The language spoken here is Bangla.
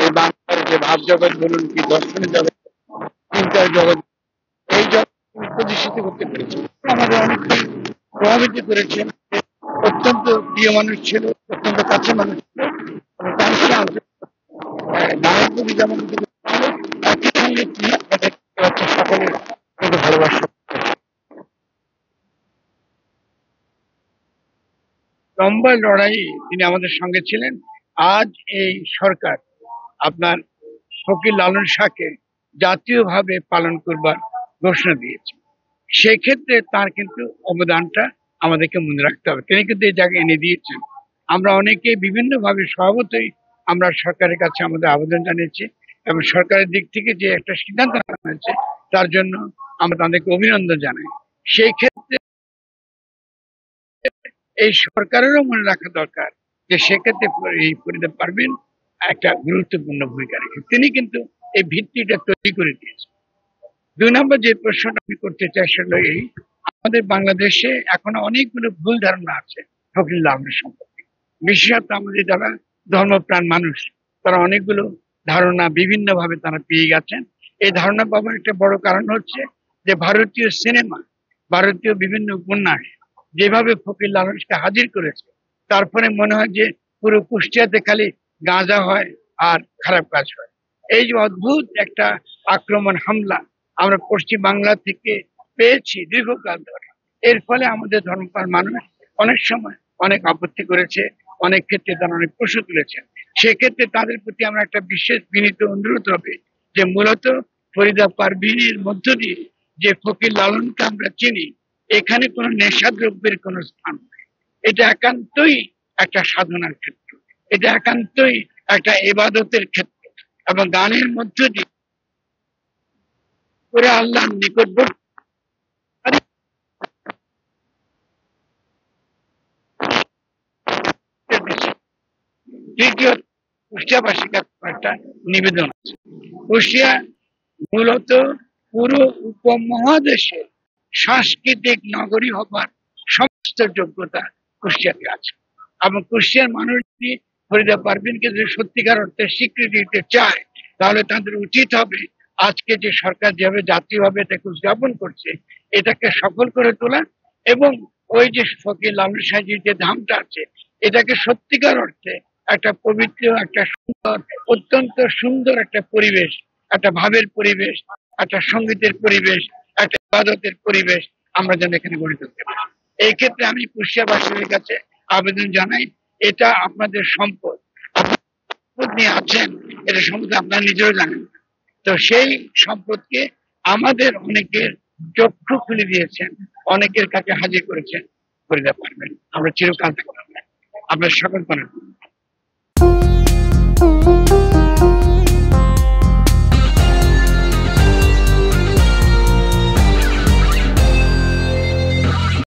এই বাংলার যে ভাব জগৎ বলুন কি দর্শনের জগৎ, চিন্তার জগৎ, এই জগৎ প্রতিষ্ঠিত করতে পেরেছে। আমাদের অনেকটাই প্রভাবিত করেছেন। অত্যন্ত প্রিয় মানুষ ছিল, অত্যন্ত কাছের মানুষ ছিল। তার সাথে গানের প্রতি যেমন ছিল, একই সঙ্গে তিনি আপনাদের সকলের কিন্তু ভালোবাসা। লম্বা লড়াই তিনি আমাদের সঙ্গে ছিলেন। আজ এই সরকার আপনার ফকির লালন শাহকে জাতীয়ভাবে পালন করবার ঘোষণা দিয়েছে। সেক্ষেত্রে তার কিন্তু অবদানটা আমাদেরকে মনে রাখতে হবে। তিনি কিন্তু এই জায়গায় এনে দিয়েছেন। আমরা অনেকে বিভিন্নভাবে স্বভাবতই আমরা সরকারের কাছে আমাদের আবেদন জানিয়েছি এবং সরকারের দিক থেকে যে একটা সিদ্ধান্ত নেওয়া হয়েছে তার জন্য আমরা তাদেরকে অভিনন্দন জানাই। সেই ক্ষেত্রে এই সরকারেরও মনে রাখা দরকার যে সেক্ষেত্রে এই ফরিদা পারভীন একটা গুরুত্বপূর্ণ ভূমিকা রেখে তিনি কিন্তু এই ভিত্তিটা তৈরি করে দিয়েছেন। ২ নম্বর যে প্রশ্নটা আমি করতে চাই সেটা এই, আমাদের বাংলাদেশে এখনো অনেকগুলো ভুল ধারণা আছে ফকির লালনের সম্পর্কে। বিশেষত আমাদের যারা ধর্মপ্রাণ মানুষ তারা অনেকগুলো ধারণা বিভিন্নভাবে তারা পেয়ে গেছেন। এই ধারণা পাওয়ার একটা বড় কারণ হচ্ছে যে ভারতীয় সিনেমা, ভারতীয় বিভিন্ন উপন্যাস যেভাবে ফকির লালনকে হাজির করেছে, তারপরে মনে হয় যে পুরো কুষ্টিয়াতে খালি গাঁজা হয় আর খারাপ কাজ হয়। এই যে অদ্ভুত একটা আক্রমণ হামলা আমরা পশ্চিম বাংলা থেকে পেয়েছি দীর্ঘকাল ধরে, এর ফলে আমাদের ধর্মপ্রাণ মানুষ অনেক সময় অনেক আপত্তি করেছে, অনেক ক্ষেত্রে তারা অনেক প্রশ্ন তুলেছেন। সেক্ষেত্রে তাদের প্রতি আমরা একটা বিশেষ বিনীত অনুরোধ হবে যে মূলত ফরিদা পারভীনের মধ্য দিয়ে যে ফকির লালনকে আমরা চিনি, এখানে কোনো নেশাদ্রব্যের কোনো স্থান নেই। এটা একান্তই একটা সাধনার ক্ষেত্র, এটা একান্তই একটা ইবাদতের ক্ষেত্র এবং গানের মধ্য দিয়ে করে আল্লাহর নিকটবর্তী। তৃতীয়, কুষ্টিয়াবাসীর কাছে একটা নিবেদন আছে। কুষ্টিয়া মূলত পুরো উপমহাদেশে সাংস্কৃতিক নগরী হবার সমস্ত যোগ্যতা কুষ্টিয়াতে আছে এবং কুষ্টিয়ার মানুষ যদি ফরিদা পারভীনকে যদি সত্যিকার অর্থে স্বীকৃতি দিতে চায় তাহলে তাদের উচিত হবে আজকে যে সরকার যেভাবে জাতীয়ভাবে এটাকে উদযাপন করছে এটাকে সফল করে তোলা এবং ওই যে ফকির লালন সাহেবের যে ধামটা আছে এটাকে সত্যিকার অর্থে একটা পবিত্র, একটা সুন্দর, অত্যন্ত সুন্দর একটা পরিবেশ, একটা ভাবের পরিবেশ, একটা সঙ্গীতের পরিবেশ, একটা ইবাদতের পরিবেশ আমরা যেন এখানে গড়ে তুলতে পারি। এই ক্ষেত্রে আমি কুষ্টিয়াবাসীদের কাছে আবেদন জানাই, এটা আপনাদের সম্পদ, সম্পদ নিয়ে আছেন, এটা সম্পর্কে আপনারা নিজেও জানেন। তো সেই সম্পদকে আমাদের অনেকের চক্ষু খুলে দিয়েছেন, অনেকের কাছে হাজির করেছেন ফরিদা পারভীন। আমরা চিরকাল থাকবো আপনার সকল করেন।